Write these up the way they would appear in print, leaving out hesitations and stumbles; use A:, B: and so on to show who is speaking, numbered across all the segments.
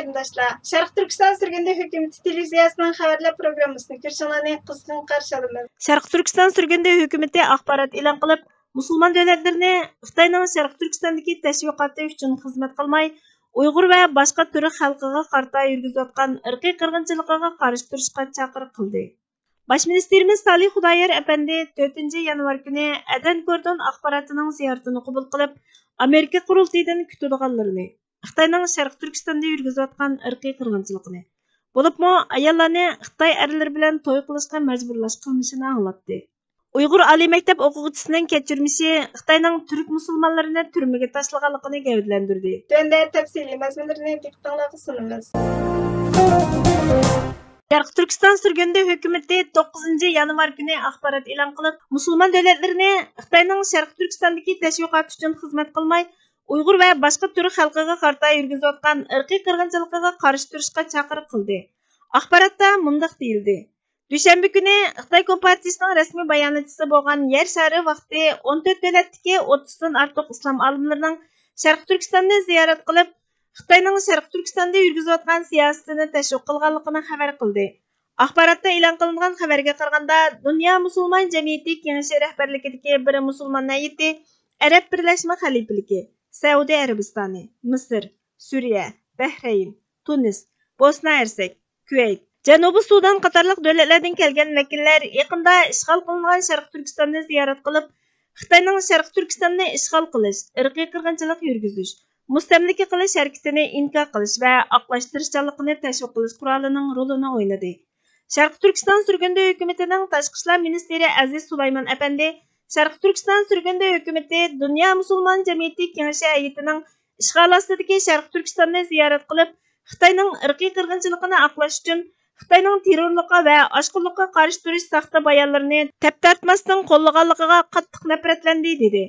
A: qarindoshlar, Sharq Turkiston sürgünde hökuməti televiziyasının xəbərlər proqrammasını görüşünlərni qızğın qarşı alırıq.
B: Sharq Turkiston sürgünde hökuməti axbarat e'lon qilib, musulmon davlatlarini Xitoyning Sharq Turkistondagi tashviqoti uchun xizmat qilmay, Uyg'ur va boshqa turk xalqiga qarata yurgizayotgan irqiy qirg'inchiligiga qarshi turishga chaqiriq qildi. Bosh ministerimiz Salih Xudoyer apandi 4 yanvar kuni Adan Kordon axborotining ziyoratini qabul qilib, Amerika qurultiyidan kutadiganlarini, Xitoyning Sharq Turkistonda yurgizayotgan irqiy qirg'inchilikni, bo'libmi ayollarni Xitoy erlari bilan to'y qilishga majburlash qilmishini anglatdi. Uyg'ur oliy maktab o'quvchisining kechirmishi Xitoyning turk musulmonlarini turmaga tashlaganligini gavdlantirdi.
A: Tunda tafsiliy mazmunlarini diqqatingizga sunamiz.
B: Sharq Turkiston sürgünde hökuməti 9 yanvar kuni axborot e'lon qilib, musulmon davlatlarini Xitoyning Sharq Turkistondagi tashviqoti uchun xizmat qilmay, Uyg'ur va boshqa turk xalqiga qarata yurgizayotgan irqiy qirg'inchiligiga qarshi turishga chaqiriq qildi. Axborotda mundaq deyildi. Dushanba kuni Xitoy Kompartiyasining rasmiy bayonotchisi bo'lgan yer shari vaqti 14 davlatdagi 30 dan ortiq islom olimlarining Sharq Turkistonni ziyorat qilib, Xitoyning Sharq Turkistonda yurgizayotgan siyosatini tashviq qilganligini xabar qildi. Axborotda e'lon qilingan xabarga qaraganda, Dunyo musulmon jamiyati kengashi rahbarligidagi bir musulmon hay'ati Arab Birlashma Xalifaligi, Saudiya Arabistoni, Misr, Suriya, Bahrayn, Tunis, Bosna Hersek, Kuvayt, Janubiy Sudan qatorliq davlatlardan kelgan vakillar yaqinda ishg'ol qilingan Sharq Turkistonni ziyorat qilib, Xitoyning Sharq Turkistonni ishg'ol qilish, irqiy qirg'inchilik yurgizish, mustamlika qilish harakatini inkor qilish va oqlashtirishchiligini tashviq qilish qurolining rolini o'ynadi. Sharq Turkiston sürgünde hökumatining tashqi ishlar ministri Aziz Sulaymon apandi Sharq Turkiston sürgünde hökumati Dunyo musulmon jamiyati kengashi hay'atining ishg'ol ostidagi Sharq Turkistonni ziyorat qilib, Xitoyning irqiy qirg'inchiligini oqlash uchun Xitoyning terrorlikqa va oshqunlikqa qarshi turish saxta bayonlarini tap-tartmasdan qo'llaganligiga qattiq nafratlandi dedi.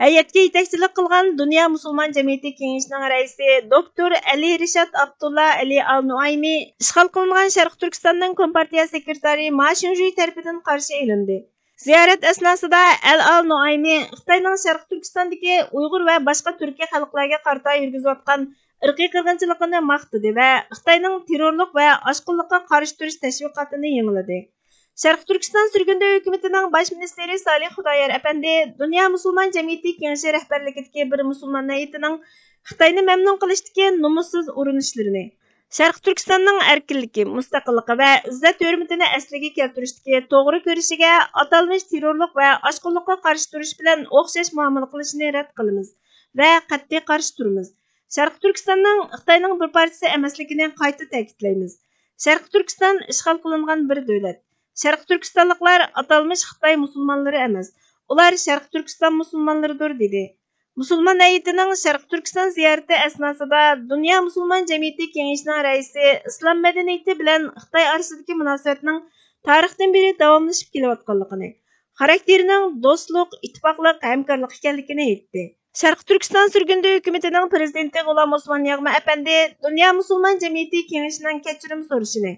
B: Hay'atga yetakchilik qilgan Dunyo musulmon jamiyati kengashining raisi doktor Ali Rishad Abdulla Ali Al-Nuaymi ishg'ol qilingan Sharq Turkistonning Kompartiya sekretari Ma Shunjuy tarafidan qarshi elindi. Ziyorat asnosida Al-Nuaymi Xitoyning Sharq Turkistondagi Uyg'ur va boshqa turkiy xalqlarga qarata yurgizayotgan irqiy qirg'inchilikni maqtadi va Xitoyning terrorlik va oshqunlikqa qarshi turish tashviqotini yangladi. Sharq Turkiston sürgünde hökumatining bosh ministri Salih Xudoyer apandi Dunyo musulmon jamiyati kengashi rahbarligidagi bir musulmon hay'atining Xitoyni mamnun qilishdagi numussiz urinishlarini, Sharq Turkistonning erkinligi, mustaqilligi va izzat hurmatini asliga keltirishdagi to'g'ri ko'rishiga atalmish terrorlik va oshqunlikqa qarshi turish bilan o'xshash muomala qilishni rad qilamiz va qat'iy qarshi turamiz. Sharq Turkistonning Xitoyning bir parchasi emasligini qayta ta'kidlaymiz. Sharq Turkiston ishg'ol qilingan bir davlat. Sharq Turkistonliklar atalmish Xitoy musulmonlari emas, ular Sharq Turkiston musulmonlaridir dedi. Musulmon hay'atining Sharq Turkiston ziyorati asnosida Dunyo musulmon jamiyati kengashining raisi islom madaniyati bilan Xitoy orasidagi munosabatning tarixdan beri davomlashib kelayotganligini, xarakterining do'stlik, ittifoqlik, hamkorlik ekanligini aytdi. Sharq Turkiston sürgünde hökumatining prezidenti G'ulom Osmon Yag'ma apandi Dunyo musulmon jamiyati kengashining kechirim so'rashini,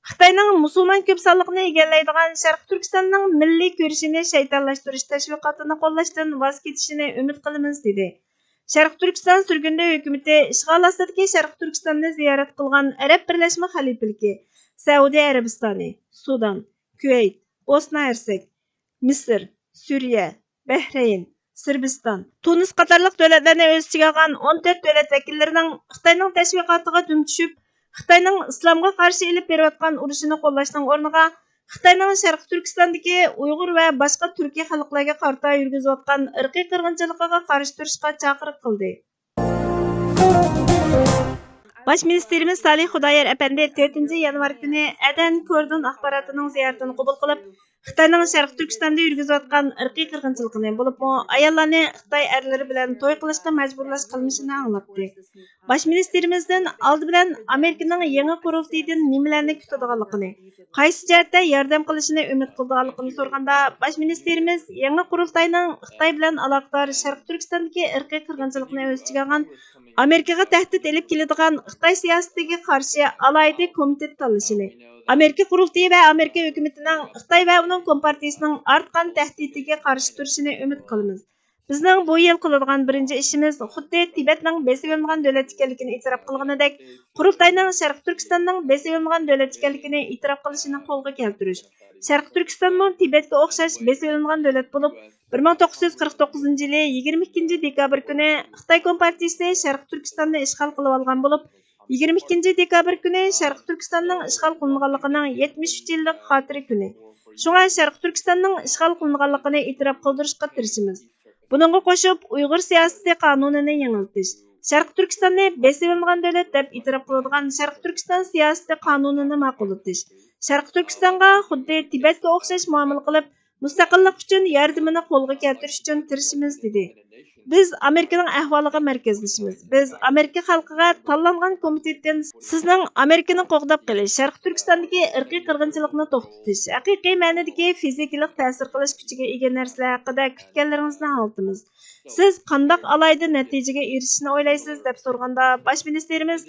B: Xitoyning musulmon ko'p sonliqni egallaydigan Sharq Turkistonning milliy ko'rishini shaytonlashtirish tashviqotini qo'llashdan voz kechishini umid qilamiz dedi. Sharq Turkiston sürgünde hökumati ishg'ol ostidagi Sharq Turkistonni ziyorat qilgan Arab Birlashma Xalifaligi, Saudiya Arabistoni, Sudan, Kuvayt, Bosna Hersek, Misr, Suriya, Bahrayn, Sırbistan, Tunis qatorliq davlatlarni o'z ichiga olgan 14 davlat vakillarining Xitoyning tashviqotiga dum tushib, Xitoyning islomga qarshi elib berayotgan urushini qo'llashning o'rniga Xitoyning Sharq Turkistondagi Uyg'ur va boshqa turkiy xalqlarga qarata yurgizayotgan irqiy qirg'inchiligiga qarshi turishga chaqiriq qildi. Bosh ministerimiz Salih Xudoyer apandi 4 yanvar kuni Adan Kordon axborotining ziyoratini qabul qilib, Xitoyning Sharq Turkistonda yurgizayotgan irqiy qirg'inchilikni, bo'libmi ayollarni Xitoy erlari bilan to'y qilishga majburlash qilmishini anglatdi. Bosh ministerimizdan oldi bilan Amerikaning yangi qurultiyidan nimalarni kutadiganligini, qaysi jihatda yordam qilishini umid qilganligini so'rganda, bosh ministerimiz yangi qurultayning Xitoy bilan aloqador Sharq Turkistondagi irqiy qirg'inchilikni o'z ichiga olgan Amerikaga tahdid elib keladigan Xitoy siyosatiga qarshi alohida komitet tanlashini, Amerika qurultiyi va Amerika hukumatining Xitoy va uning kompartiyasining artgan tahdidiga qarshi turishini umid qilamiz. Bizning bu yil qiladigan birinchi ishimiz xuddi Tibetning besib olingan davlat ekanligini e'tirof qilganidek, Qurultayning Sharq Turkistonning besib olingan davlat ekanligini e'tirof qilishini qo'lga keltirish. Sharq Turkistonning Tibetga o'xshash besib olingan davlat bo'lib, 1949 yili 22 dekabr kuni Xitoy Kompartiyasi Sharq Turkistonni ishg'ol qilib olgan bo'lib, 22 dekabr kuni Sharq Turkistonning ishg'ol qilinganligining 73 yillik xotira kuni. Shunga Sharq Turkistonning ishg'ol qilinganligini e'tirof qildirishga tirishimiz. Buningga qo'shib Uyg'ur siyosiy qonunini yangiltish, Sharq Turkistonni besib olingan davlat deb e'tirof qiladigan Sharq Turkiston siyosiy qonunini ma'qullatish, Sharq Turkistonga xuddi Tibetga o'xshash muomala qilib, mustaqillik uchun yordamini qo'lga keltirish uchun tirishimiz dedi. Biz Amerikaning ahvoliga markazlashamiz. Biz Amerika xalqiga tanlangan komitetdan sizning Amerikani qo'g'dab qilish, Sharq Turkistondagi irqiy qirg'inchilikni to'xtatish, haqiqiy ma'nodagi fizikalik ta'sir qilish kuchiga ega narsalar haqida kutganlaringizni aytamiz. Siz qandoq alayda natijaga erishishni o'ylaysiz deb so'rganda, bosh ministerimiz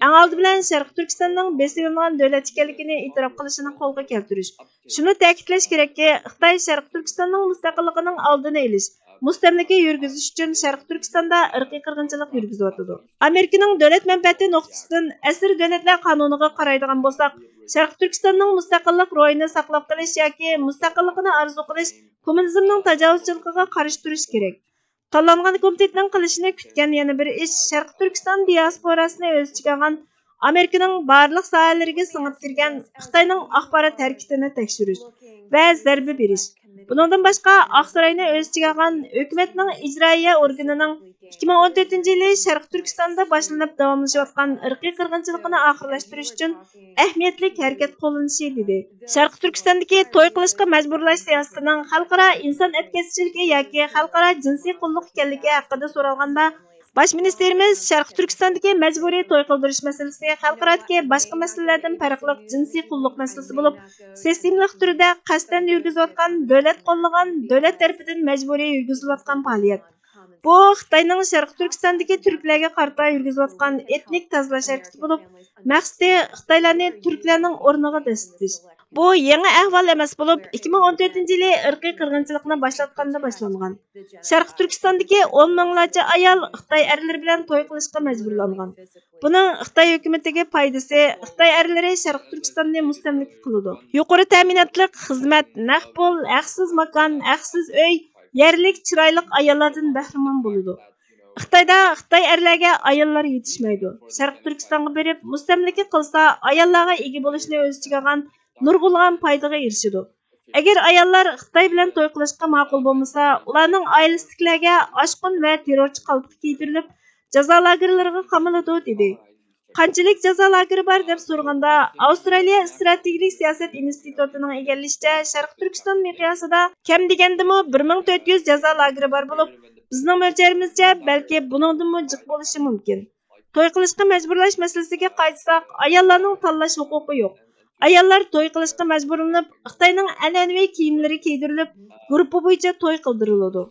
B: eng oldi bilan Sharq Turkistonning besib olingan davlat ekanligini e'tirof qilishini qo'lga keltirish. Shuni ta'kidlash kerakki, Xitoy Sharq Turkistonning mustaqilligining oldini olish, mustamlaka yurgizish uchun Sharq Turkistonda irqiy qirg'inchilik yurgizyotdi. Amerikaning davlat manfaati nuqtasidan asr davlatlar qonuniga qaraydigan bo'lsak, Sharq Turkistonning mustaqillik ro'yini saqlab qolish yoki mustaqilligini orzu qilish kommunizmning tajovuzchiligiga qarshi turish kerak. Tanlangan komitetning qilishini kutgan yana bir ish Sharq Turkiston diasporasini o'z ichiga olgan Amerikaning barliq sohalariga singib kirgan Xitoyning axborot harakatini tekshirish va zarba berish. Bundan boshqa Oqsaroyni o'z ichiga olgan hukumatning ijroiya organining 2014-yili Sharq Turkistonda boshlanib davomlashayotgan irqiy qirg'inchilikni oxirlashtirish uchun ahamiyatli harakat qo'llanishi dedi. Sharq Turkistondagi to'y qilishga majburlash siyosatining xalqaro inson atkazchiligi yoki xalqaro jinsiy qulluq ekanligi haqida so'ralganda, bosh ministerimiz Sharq Turkistondagi majburiy to'y qildirish masalasi xalqarodagi boshqa masalalardan farqli jinsiy qulluq masalasi bo'lib, sistemlik turda qasddan yurgizayotgan davlat qo'llagan davlat tarafidan majburiy yurgizilayotgan faoliyat. Bu Xitoyning Sharq Turkistondagi turklarga qarata yurgizayotgan etnik tozalash harakati bo'lib, maqsadi Xitoylarni turklarning o'rniga dastatish. Bu yangi ahvol emas bo'lib, 2014-yili irqiy qirg'inchilikni boshlatganda boshlangan. Sharq Turkistondagi 10 minglarcha ayol Xitoy erlari bilan to'y qilishga majburlangan. Buning Xitoy hukumatiga foydasi Xitoy erlari Sharq Turkistonni mustamlaka qiladi. Yuqori ta'minotli xizmat, naqd pul, haqsiz makon, haqsiz uy, yerlik chiroyli ayollardan bahramon bo'ladi. Xitoyda Xitoy erlarga ayollar yetishmaydi. Sharq Turkistonga berib mustamlaka qilsa, ayollarga ega bo'lishni o'z ichiga olgan nurg'ulg'an foydaga erishadi. Agar ayollar Xitoy bilan to'y qilishga ma'qul bo'lmasa, ularning oilasidagilarga oshqun va terrorchi qalbga kiydirilib, jazo lagerlariga qamaladi dedi. Qanchalik jazo lageri bor deb so'raganda, Avstraliya strategik siyosat institutining egallishicha, Sharq Turkiston miqyosida kam degandimi 1400 jazo lageri bor bo'lib, bizning mo'ljarimizcha balki buningdanmi jiq bo'lishi mumkin. To'y qilishga majburlash masalasiga qaytsak, ayollarning tanlash huquqi yo'q. Ayollar to'y qilishga majburlanib, Xitoyning an'anaviy kiyimlari kiydirilib, guruhi bo'yicha to'y qildiriladi.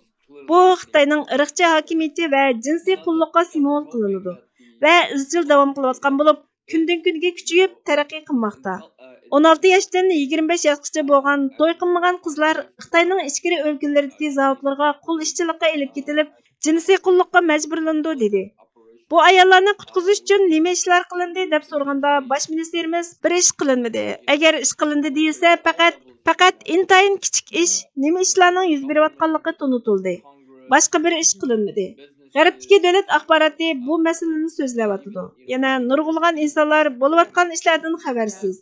B: Bu Xitoyning irqchi hokimiyati va jinsiy qulluqqa simvol qilinadi va izchil davom qilayotgan bo'lib, kundan kunga kuchayib taraqqiy qilmoqda. 16 yoshdan 25 yoshgacha bo'lgan to'y qilmagan qizlar Xitoyning ichkari o'lkalardagi zavodlarga qul ishchilikka elib ketilib, jinsiy qulluqqa majburlandi dedi. Bu ayollarni qutqizish uchun nima ishlar qilindi deb so'raganda, bosh ministerimiz bir ish qilinmadi. Agar ish qilindi deyilsa, faqat intayin kichik ish, nima ishlarning yuz berayotganligi tunutildi. Boshqa bir ish qilinmadi. G'arbdagi davlat axboroti bu masalani so'zlayotdi. Yana nurg'ulg'an insonlar bo'layotgan ishlardan xabarsiz.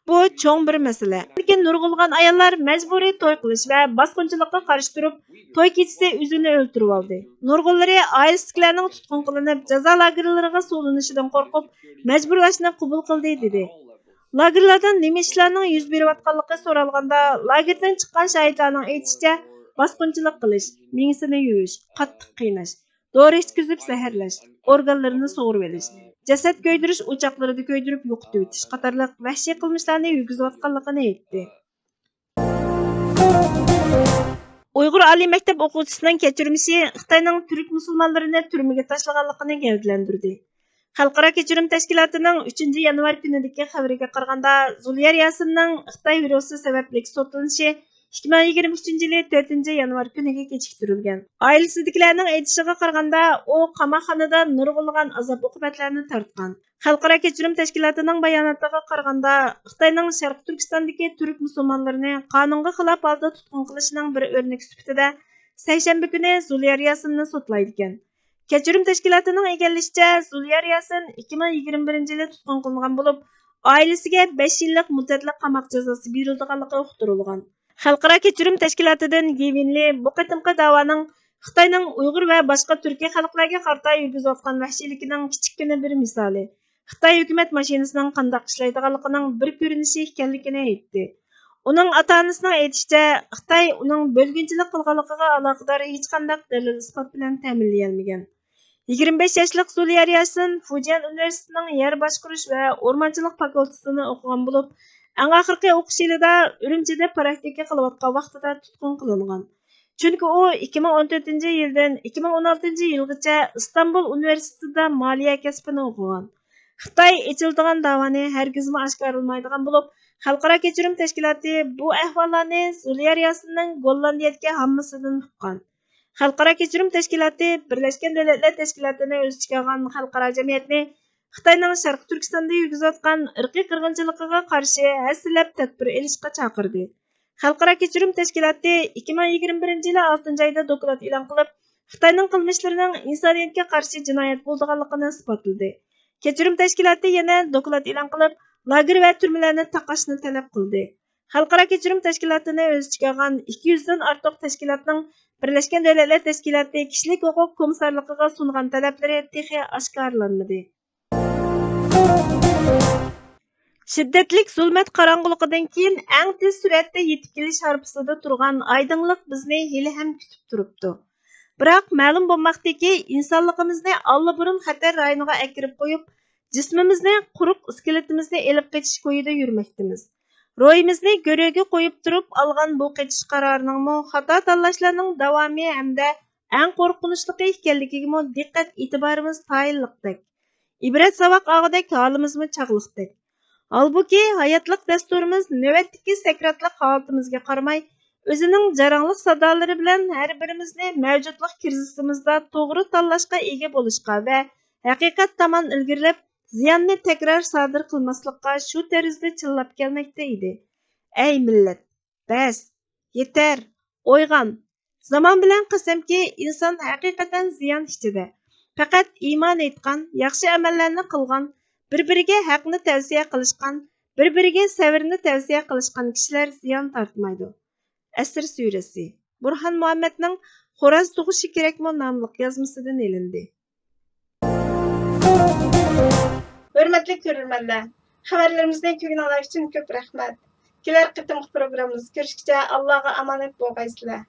B: Bu cho'ng bir masala. Lekin nurg'ulg'an ayollar majburiy to'y qilish va bosqinchilikqa qarshi turib, to'y kechasi o'zini o'ltirib oldi. Nurg'unlari oilasidagilarning tutqun qilinib, jazo lagerlariga so'linishidan qo'rqib, majburlashni qabul qildi dedi. Lagerlardan nima ishlarning yuz berayotganligi so'ralganda, lagerdan chiqqan shahidlarning aytishicha, bosqinchilik qilish, mingsini yuvish, qattiq qiynash, dori ichkizib zaharlash, organlarini sug'urib olish, jasad ko'ydirish o'choqlarida ko'ydirib yo'qotib o'tish qatorliq vahshiy qilmishlarni yurgizayotganligini aytdi. Uyg'ur oliy maktab o'quvchisining kechirmishi Xitoyning turk musulmonlarini turmaga tashlaganligini gavdalantirdi. Xalqaro kechirim tashkilotining 3-yanvar kunidagi xabariga qaraganda, Zuliyar Yasinning Xitoy virusi sababli sotlanishi 2023 yılı 4 yanvar günüge kechiktirilgan. Ailesidagilarning aytishiga qaraganda, u qamoqxonada nurg'unlagan azob uqubatlarni tortgan. Xalqaro kechirim tashkilotining bayonotiga qaraganda, Xitoyning Sharq Turkistondagi turk musulmonlarini qonunga xilof holda tutqun qilishining bir o'rnak sifatida seshanba kuni Zuliyar Yasinni sotlaydi ekan. Kechirim tashkilotining egallishicha, Zuliyar Yasin 2021 yili tutqun qilingan bo'lib, ailesiga 5 yillik muddatli qamoq jazosi berilganligi uqtirilgan. Xalqaro kechirim tashkilotidan Gevinli bu qitimqi da'voning Xitoyning Uyg'ur va boshqa turkiy xalqlarga qarata yurgizayotgan vahshiyligining kichikgina bir misoli. Xitoy hukumat mashinasining qanday ishlaydiganligining bir ko'rinishi ekanligini aytdi. Uning ota-onasining aytishicha, Xitoy uning bo'lginchilik qilganligiga aloqador hech qanday dalil isbot bilan ta'minlayolmagan. 25 yoshlik Zuliyar Yasin Fujian universitetining yer boshqarish va o'rmonchilik fakultetini o'qigan bo'lib, eng oxirgi o'qish yilida Urumchida praktika qilayotgan vaqtida tutqun qilingan. Chunki u 2014-yildan 2016-yilgacha Istanbul universitetida moliya kasbini o'qigan. Xitoy ichildigan davoni hargizmi oshkorlanmaydigan bo'lib, Xalqaro kechirim tashkiloti bu ahvollarni Zuliyar Yasinning Gollandiyadagi hammasidan uqqan. Xalqaro kechirim tashkiloti Birlashgan Davlatlar Tashkilotini o'z ichiga olgan xalqaro jamiyatni Xitoyning Sharq Turkistonda yurgizayotgan irqiy qirg'inchiligiga qarshi hassilab tadbir olishga chaqirdi. Xalqaro kechirim tashkiloti 2021 yili 6-oyda doklad e'lon qilib, Xitoyning qilmishlarining insoniyatga qarshi jinoyat bo'lganligini isbotladi. Kechirim tashkiloti yana doklad e'lon qilib, lager va turmalarni taqashni talab qildi. Xalqaro kechirim tashkilotini o'z ichiga olgan 200 dan ortiq tashkilotning Birlashgan Davlatlar Tashkiloti kishilik huquq komissarligiga sungan talablari texi oshkorlanmadi. Shiddatlik zulmat qorong'uligidan keyin eng tez suratda yetib kelish harpisida turgan oydinlik bizni hali ham kutib turibdi. Biroq ma'lum bo'lmoqdaki, insonligimizni allaburun xatar rayoniga akirib qo'yib, jismimizni, quruq iskeletimizni elib qochish ko'yida yurmoqdamiz. Ro'yimizni go'rga qo'yib turib olgan bu qochish qarorining xato tanlashlarning davomi hamda eng qo'rqinchlisi ekanligiga diqqat e'tiborimiz tayinliqdek. İbret savoq og'idek holimizmi chaqliqdek. Halbuki hayotlik dasturimiz navbatdagi sakratlik holatimizga qaramay, o'zining jaranglik sadolari bilan har birimizni mavjudlik krizisimizda to'g'ri tanlashga ega bo'lishga va haqiqat tomon ilgirlab, ziyonni takror sodir qilmaslikqa shu tarzda chillab kelmoqda edi. Ey millat, bas, yetar, o'yg'on. Zaman bilan qasamki, inson haqiqatan ziyon ichida. Faqat iymon etgan, yaxshi amallarni qilgan, bir-biriga haqni tavsiya qilishgan, bir-biriga sabrni tavsiya qilishgan kishilar ziyon tortmaydi. Asr surasi Burhan Muhammadning Xo'roz tug'ishi kerakmi nomli yozmasidan elindi.
A: Hurmatli ko'ruvchilar, xabarlarimizni ko'ngillar uchun ko'p rahmat. Kelar qitimli programmamiz ko'rishguncha Allohga omonat bo'lgaysizlar.